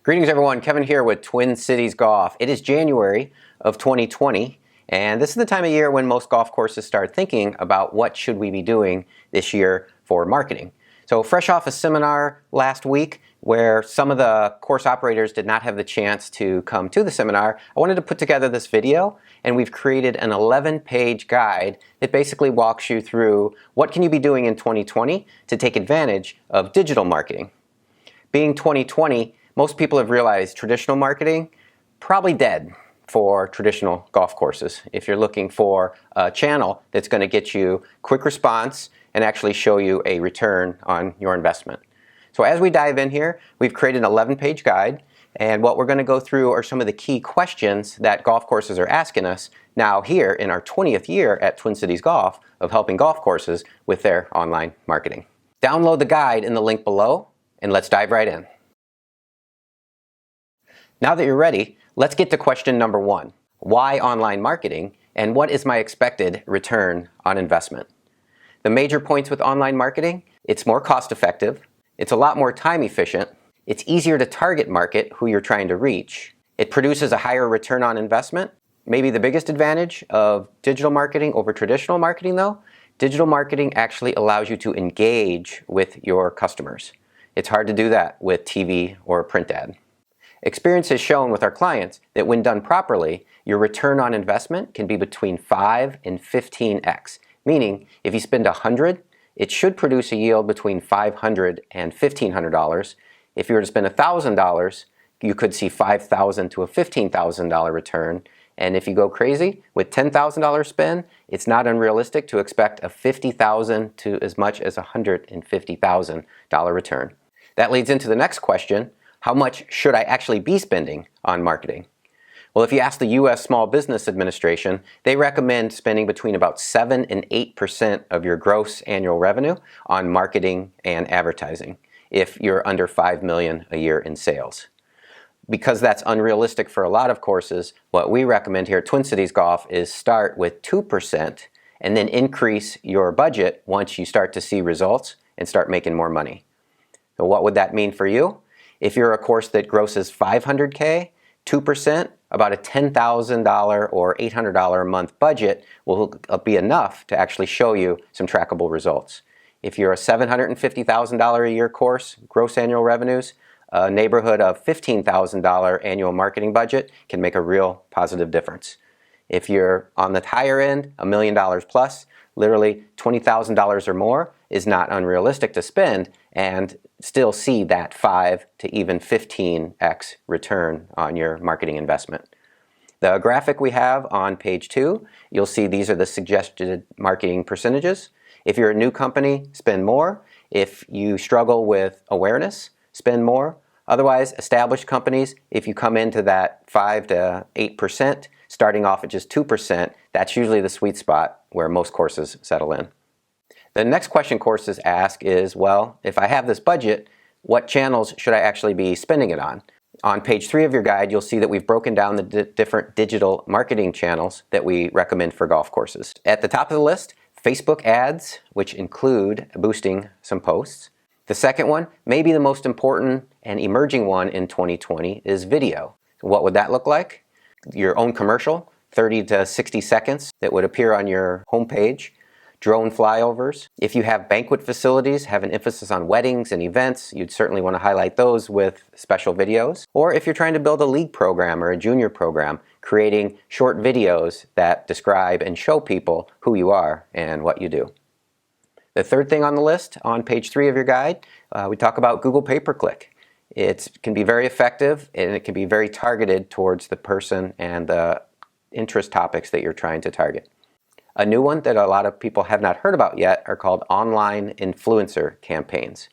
Greetings everyone, Kevin here with Twin Cities Golf. It is January of 2020 and this is the time of year when most golf courses start thinking about what should we be doing this year for marketing. So fresh off a seminar last week where some of the course operators did not have the chance to come to the seminar, I wanted to put together this video and we've created an 11-page guide that basically walks you through what can you be doing in 2020 to take advantage of digital marketing. Being 2020, most people have realized traditional marketing probably dead for traditional golf courses. If you're looking for a channel that's going to get you quick response and actually show you a return on your investment. So as we dive in here, we've created an 11-page guide, and what we're going to go through are some of the key questions that golf courses are asking us now here in our 20th year at Twin Cities Golf of helping golf courses with their online marketing. Download the guide in the link below and let's dive right in. Now that you're ready, let's get to question number one. Why online marketing and what is my expected return on investment? The major points with online marketing: it's more cost effective, it's a lot more time efficient, it's easier to target market who you're trying to reach, it produces a higher return on investment. Maybe the biggest advantage of digital marketing over traditional marketing though, digital marketing actually allows you to engage with your customers. It's hard to do that with TV or a print ad. Experience has shown with our clients that when done properly, your return on investment can be between 5 and 15x. Meaning, if you spend $100, it should produce a yield between $500 and $1,500. If you were to spend $1,000, you could see $5,000 to a $15,000 return. And if you go crazy with $10,000 spend, it's not unrealistic to expect a $50,000 to as much as a $150,000 return. That leads into the next question. How much should I actually be spending on marketing? Well, if you ask the U.S. Small Business Administration, they recommend spending between about 7 and 8% of your gross annual revenue on marketing and advertising if you're under $5 million a year in sales. Because that's unrealistic for a lot of courses, what we recommend here at Twin Cities Golf is start with 2% and then increase your budget once you start to see results and start making more money. So what would that mean for you? If you're a course that grosses $500K, 2%, about a $10,000 or $800 a month budget will be enough to actually show you some trackable results. If you're a $750,000 a year course, gross annual revenues, a neighborhood of $15,000 annual marketing budget can make a real positive difference. If you're on the higher end, $1 million plus, literally $20,000 or more is not unrealistic to spend and still see that 5 to even 15x return on your marketing investment. The graphic we have on page 2, you'll see these are the suggested marketing percentages. If you're a new company, spend more. If you struggle with awareness, spend more. Otherwise, established companies, if you come into that 5 to 8%, starting off at just 2%, that's usually the sweet spot where most courses settle in. The next question courses ask is, well, if I have this budget, what channels should I actually be spending it on? On page 3 of your guide, you'll see that we've broken down the different digital marketing channels that we recommend for golf courses. At the top of the list, Facebook ads, which include boosting some posts. The second one, maybe the most important and emerging one in 2020, is video. What would that look like? Your own commercial, 30 to 60 seconds, that would appear on your homepage. Drone flyovers. If you have banquet facilities, have an emphasis on weddings and events, you'd certainly want to highlight those with special videos. Or if you're trying to build a league program or a junior program, creating short videos that describe and show people who you are and what you do. The third thing on the list, on page 3 of your guide, we talk about Google pay-per-click. It can be very effective and it can be very targeted towards the person and the interest topics that you're trying to target. A new one that a lot of people have not heard about yet are called online influencer campaigns.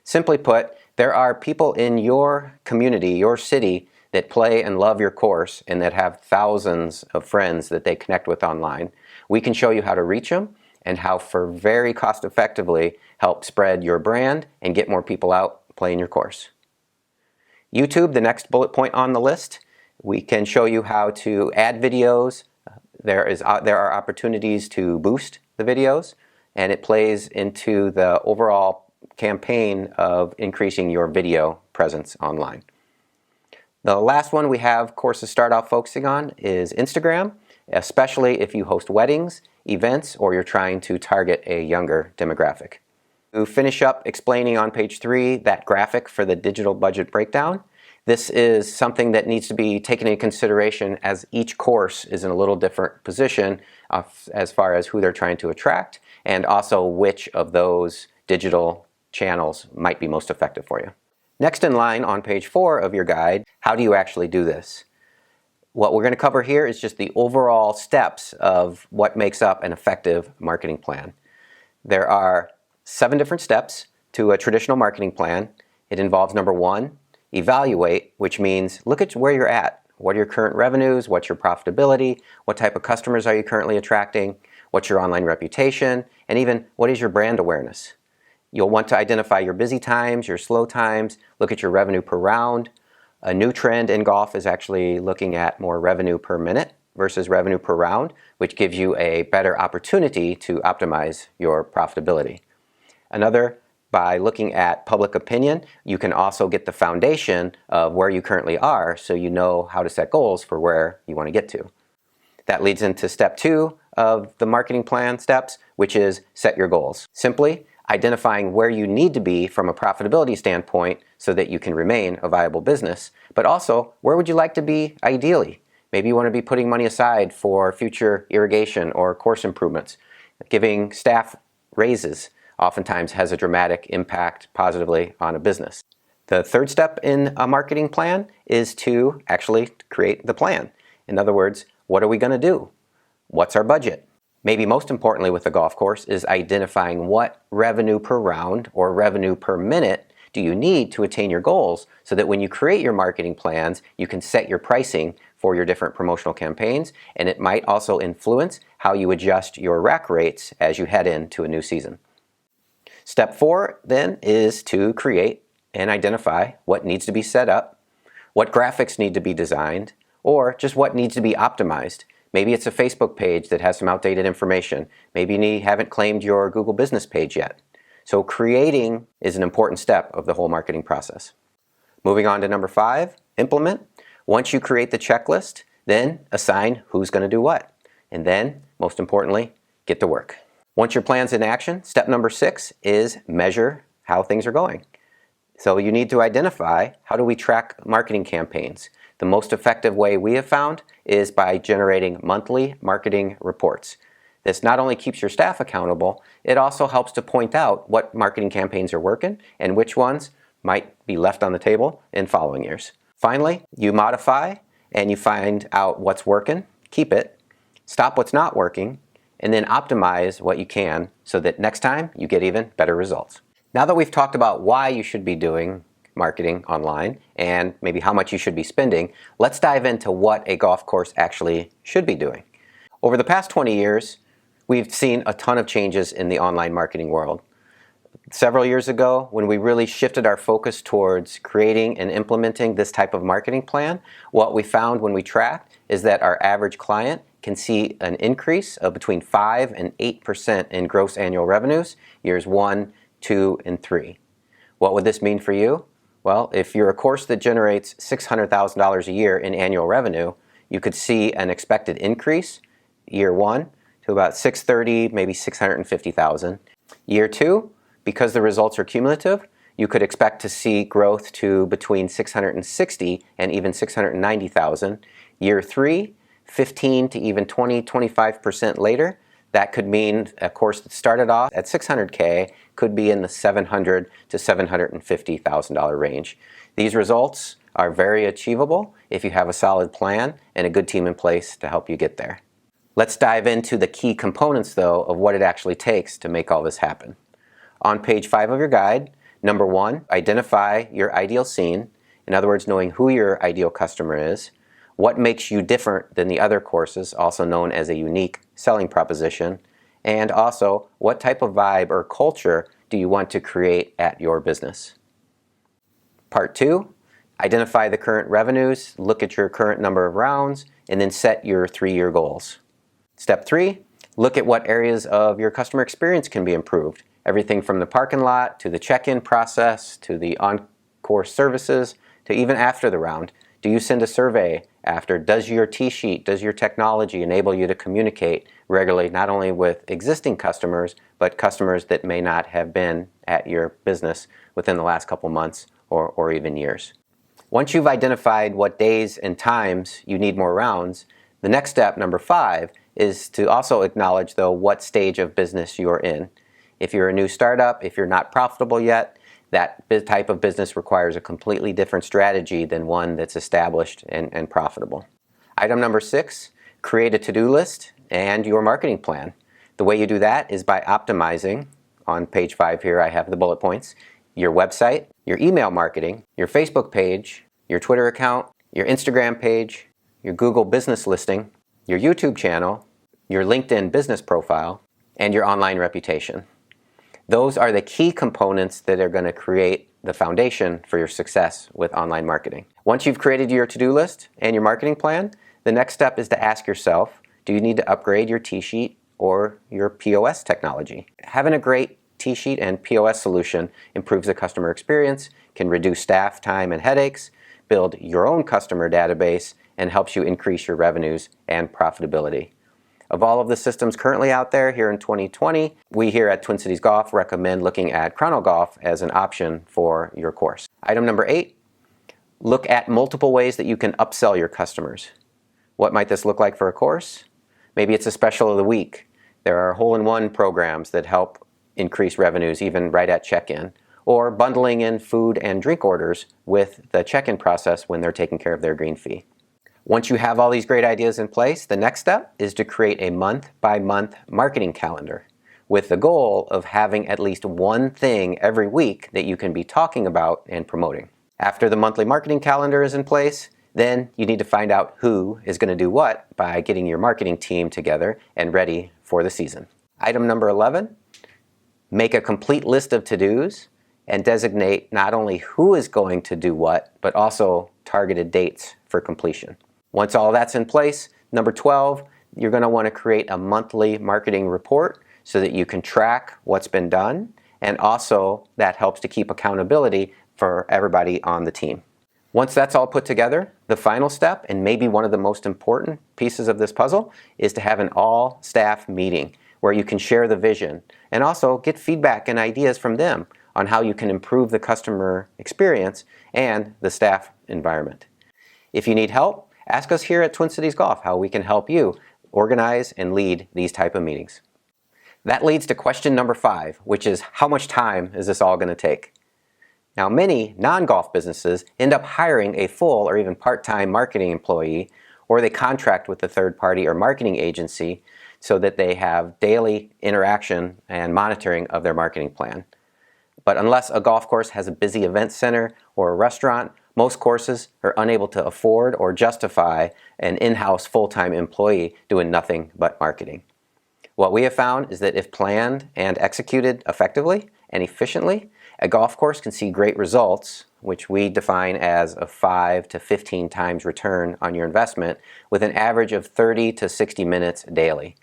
Simply put, there are people in your community, your city, that play and love your course and that have thousands of friends that they connect with online. We can show you how to reach them and how for very cost effectively help spread your brand and get more people out playing your course. YouTube, the next bullet point on the list, we can show you how to add videos. There are opportunities to boost the videos, and it plays into the overall campaign of increasing your video presence online. The last one we have courses start off focusing on is Instagram, especially if you host weddings, events, or you're trying to target a younger demographic. To finish up explaining on page 3 that graphic for the digital budget breakdown, this is something that needs to be taken into consideration as each course is in a little different position as far as who they're trying to attract and also which of those digital channels might be most effective for you. Next in line on page 4 of your guide, how do you actually do this? What we're going to cover here is just the overall steps of what makes up an effective marketing plan. There are 7 different steps to a traditional marketing plan. It involves number 1, evaluate, which means look at where you're at. What are your current revenues? What's your profitability? What type of customers are you currently attracting? What's your online reputation? And even what is your brand awareness? You'll want to identify your busy times, your slow times, look at your revenue per round. A new trend in golf is actually looking at more revenue per minute versus revenue per round, which gives you a better opportunity to optimize your profitability. Another, by looking at public opinion, you can also get the foundation of where you currently are so you know how to set goals for where you want to get to. That leads into step 2 of the marketing plan steps, which is set your goals. Simply identifying where you need to be from a profitability standpoint so that you can remain a viable business, but also where would you like to be ideally? Maybe you want to be putting money aside for future irrigation or course improvements. Giving staff raises oftentimes has a dramatic impact positively on a business. The third step in a marketing plan is to actually create the plan. In other words, what are we going to do? What's our budget? Maybe most importantly with the golf course is identifying what revenue per round or revenue per minute do you need to attain your goals so that when you create your marketing plans, you can set your pricing for your different promotional campaigns, and it might also influence how you adjust your rack rates as you head into a new season. Step 4 then is to create and identify what needs to be set up, what graphics need to be designed, or just what needs to be optimized. Maybe it's a Facebook page that has some outdated information. Maybe you haven't claimed your Google business page yet. So creating is an important step of the whole marketing process. Moving on to number 5, implement. Once you create the checklist, then assign who's going to do what. And then, most importantly, get to work. Once your plan's in action, step number 6 is measure how things are going. So you need to identify, how do we track marketing campaigns? The most effective way we have found is by generating monthly marketing reports. This not only keeps your staff accountable, it also helps to point out what marketing campaigns are working and which ones might be left on the table in following years. Finally, you modify and you find out what's working, keep it, stop what's not working, and then optimize what you can so that next time you get even better results. Now that we've talked about why you should be doing marketing online and maybe how much you should be spending, let's dive into what a golf course actually should be doing. Over the past 20 years, we've seen a ton of changes in the online marketing world. Several years ago, when we really shifted our focus towards creating and implementing this type of marketing plan, what we found when we tracked is that our average client can see an increase of between 5 and 8% in gross annual revenues, years 1, 2, and 3. What would this mean for you? Well, if you're a course that generates $600,000 a year in annual revenue, you could see an expected increase year 1 to about $630,000, maybe $650,000. Year 2, because the results are cumulative, you could expect to see growth to between $660,000 and even $690,000. Year 3, 15 to even 25% later, that could mean a course that started off at $600K could be in the $700,000 to $750,000 range. These results are very achievable if you have a solid plan and a good team in place to help you get there. Let's dive into the key components, though, of what it actually takes to make all this happen. On page 5 of your guide, number 1, identify your ideal scene. In other words, knowing who your ideal customer is. What makes you different than the other courses, also known as a unique selling proposition, and also what type of vibe or culture do you want to create at your business. Part 2, identify the current revenues, look at your current number of rounds, and then set your 3-year goals. Step 3, look at what areas of your customer experience can be improved. Everything from the parking lot to the check-in process to the on-course services to even after the round. Do you send a survey after? Does your T-sheet, does your technology enable you to communicate regularly, not only with existing customers, but customers that may not have been at your business within the last couple months or even years? Once you've identified what days and times you need more rounds, the next step, number 5, is to also acknowledge, though, what stage of business you're in. If you're a new startup, if you're not profitable yet, that type of business requires a completely different strategy than one that's established and profitable. Item number 6, create a to-do list and your marketing plan. The way you do that is by optimizing, on page 5 here I have the bullet points, your website, your email marketing, your Facebook page, your Twitter account, your Instagram page, your Google business listing, your YouTube channel, your LinkedIn business profile, and your online reputation. Those are the key components that are going to create the foundation for your success with online marketing. Once you've created your to-do list and your marketing plan, the next step is to ask yourself, do you need to upgrade your T-sheet or your POS technology? Having a great T-sheet and POS solution improves the customer experience, can reduce staff time and headaches, build your own customer database, and helps you increase your revenues and profitability. Of all of the systems currently out there here in 2020, we here at Twin Cities Golf recommend looking at ChronoGolf as an option for your course. Item number 8, look at multiple ways that you can upsell your customers. What might this look like for a course? Maybe it's a special of the week. There are hole-in-one programs that help increase revenues even right at check-in, or bundling in food and drink orders with the check-in process when they're taking care of their green fee. Once you have all these great ideas in place, the next step is to create a month-by-month marketing calendar with the goal of having at least one thing every week that you can be talking about and promoting. After the monthly marketing calendar is in place, then you need to find out who is going to do what by getting your marketing team together and ready for the season. Item number 11, make a complete list of to-dos and designate not only who is going to do what, but also targeted dates for completion. Once all that's in place, number 12, you're going to want to create a monthly marketing report so that you can track what's been done, and also that helps to keep accountability for everybody on the team. Once that's all put together, the final step, and maybe one of the most important pieces of this puzzle, is to have an all-staff meeting where you can share the vision and also get feedback and ideas from them on how you can improve the customer experience and the staff environment. If you need help, ask us here at Twin Cities Golf how we can help you organize and lead these type of meetings. That leads to question number 5, which is how much time is this all going to take? Now, many non-golf businesses end up hiring a full or even part-time marketing employee, or they contract with a third party or marketing agency so that they have daily interaction and monitoring of their marketing plan. But unless a golf course has a busy event center or a restaurant, most courses are unable to afford or justify an in-house full-time employee doing nothing but marketing. What we have found is that if planned and executed effectively and efficiently, a golf course can see great results, which we define as a 5 to 15 times return on your investment, with an average of 30 to 60 minutes daily.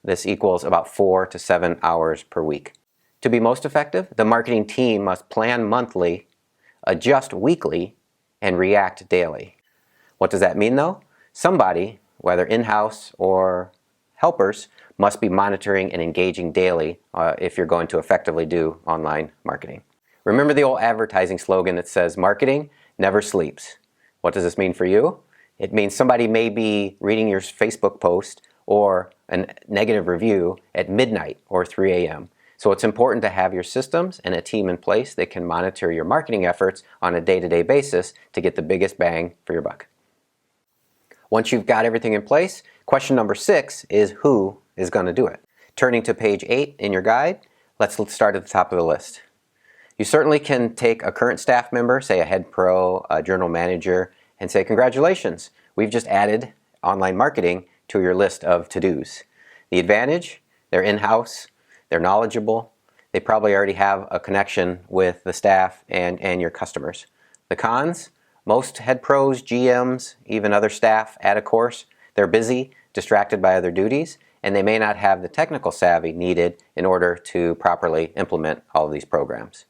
This equals about 4 to 7 hours per week. To be most effective, the marketing team must plan monthly, adjust weekly, and react daily. What does that mean though? Somebody, whether in-house or helpers, must be monitoring and engaging daily if you're going to effectively do online marketing. Remember the old advertising slogan that says, marketing never sleeps. What does this mean for you? It means somebody may be reading your Facebook post or a negative review at midnight or 3 a.m. So it's important to have your systems and a team in place that can monitor your marketing efforts on a day-to-day basis to get the biggest bang for your buck. Once you've got everything in place, question number 6 is who is going to do it. Turning to page 8 in your guide, let's start at the top of the list. You certainly can take a current staff member, say a head pro, a journal manager, and say, congratulations, we've just added online marketing to your list of to-dos. The advantage, they're in-house, they're knowledgeable, they probably already have a connection with the staff and your customers. The cons, most head pros, GMs, even other staff at a course, they're busy, distracted by other duties, and they may not have the technical savvy needed in order to properly implement all of these programs.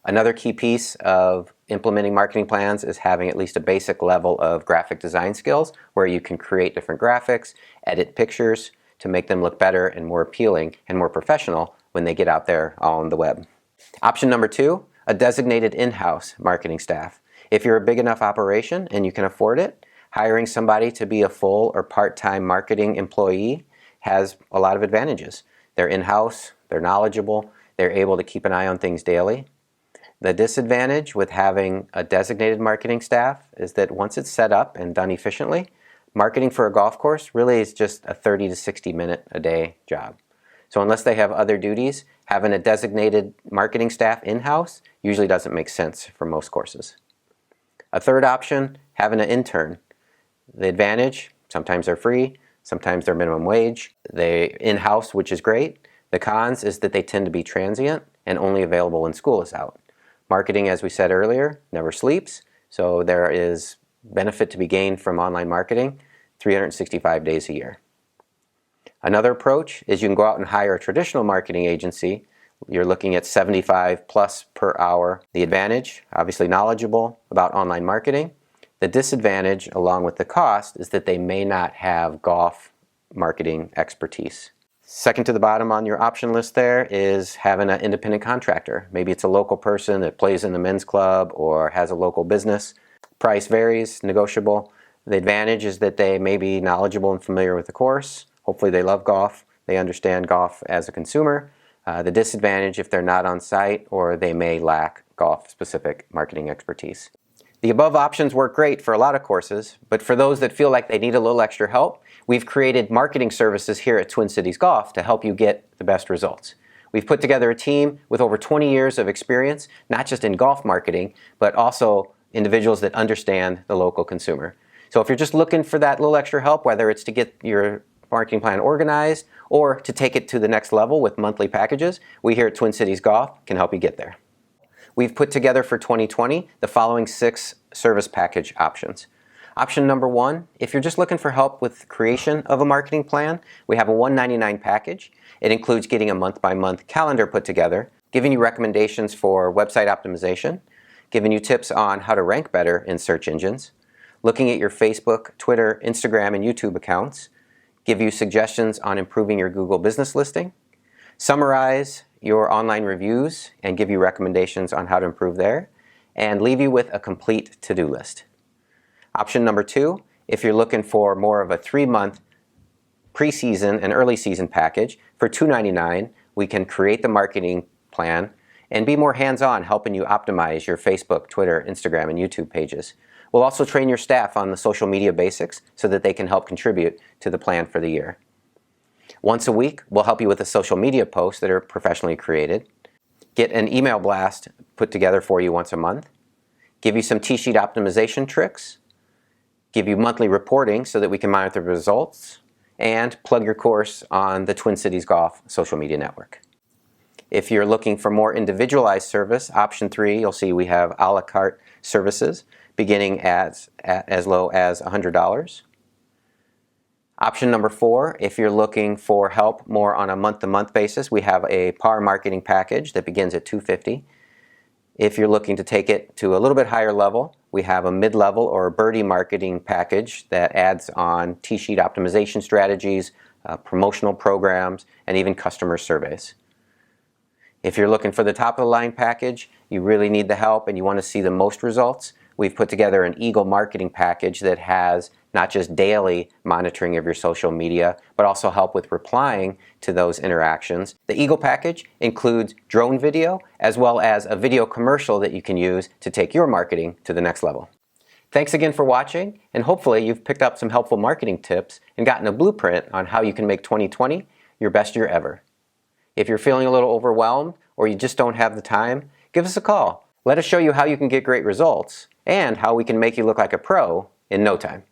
Another key piece of implementing marketing plans is having at least a basic level of graphic design skills where you can create different graphics, edit pictures to make them look better and more appealing and more professional when they get out there on the web. Option number 2, a designated in-house marketing staff. If you're a big enough operation and you can afford it, hiring somebody to be a full or part-time marketing employee has a lot of advantages. They're in-house, they're knowledgeable, they're able to keep an eye on things daily. The disadvantage with having a designated marketing staff is that once it's set up and done efficiently, marketing for a golf course really is just a 30 to 60 minute a day job. So unless they have other duties, having a designated marketing staff in-house usually doesn't make sense for most courses. A third option, having an intern. The advantage, sometimes they're free, sometimes they're minimum wage. They in-house, which is great. The cons is that they tend to be transient and only available when school is out. Marketing, as we said earlier, never sleeps, so there is benefit to be gained from online marketing 365 days a year. Another approach is you can go out and hire a traditional marketing agency. You're looking at 75 plus per hour. The advantage, obviously knowledgeable about online marketing. The disadvantage, along with the cost, is that they may not have golf marketing expertise. Second to the bottom on your option list there is having an independent contractor. Maybe it's a local person that plays in the men's club or has a local business. Price varies, negotiable. The advantage is that they may be knowledgeable and familiar with the course. Hopefully they love golf. They understand golf as a consumer. The disadvantage if they're not on site or they may lack golf-specific marketing expertise. The above options work great for a lot of courses, but for those that feel like they need a little extra help, we've created marketing services here at Twin Cities Golf to help you get the best results. We've put together a team with over 20 years of experience, not just in golf marketing, but also individuals that understand the local consumer. So if you're just looking for that little extra help, whether it's to get your marketing plan organized or to take it to the next level with monthly packages, we here at Twin Cities Golf can help you get there. We've put together for 2020 the following 6 service package options. Option number 1, if you're just looking for help with the creation of a marketing plan, we have a $199 package. It includes getting a month-by-month calendar put together, giving you recommendations for website optimization, giving you tips on how to rank better in search engines, looking at your Facebook, Twitter, Instagram, and YouTube accounts, give you suggestions on improving your Google business listing, summarize your online reviews and give you recommendations on how to improve there, and leave you with a complete to-do list. Option number 2, if you're looking for more of a 3-month preseason and early season package, for $299, we can create the marketing plan and be more hands-on helping you optimize your Facebook, Twitter, Instagram, and YouTube pages. We'll also train your staff on the social media basics so that they can help contribute to the plan for the year. Once a week, we'll help you with the social media posts that are professionally created, get an email blast put together for you once a month, give you some T-sheet optimization tricks, give you monthly reporting so that we can monitor the results, and plug your course on the Twin Cities Golf social media network. If you're looking for more individualized service, option 3, you'll see we have a la carte services beginning as low as $100. Option number 4, if you're looking for help more on a month-to-month basis, we have a par marketing package that begins at $250. If you're looking to take it to a little bit higher level, we have a mid-level or a birdie marketing package that adds on T-sheet optimization strategies, promotional programs, and even customer surveys. If you're looking for the top-of-the-line package, you really need the help and you want to see the most results, we've put together an Eagle marketing package that has not just daily monitoring of your social media, but also help with replying to those interactions. The Eagle package includes drone video as well as a video commercial that you can use to take your marketing to the next level. Thanks again for watching, and hopefully you've picked up some helpful marketing tips and gotten a blueprint on how you can make 2020 your best year ever. If you're feeling a little overwhelmed or you just don't have the time, give us a call. Let us show you how you can get great results and how we can make you look like a pro in no time.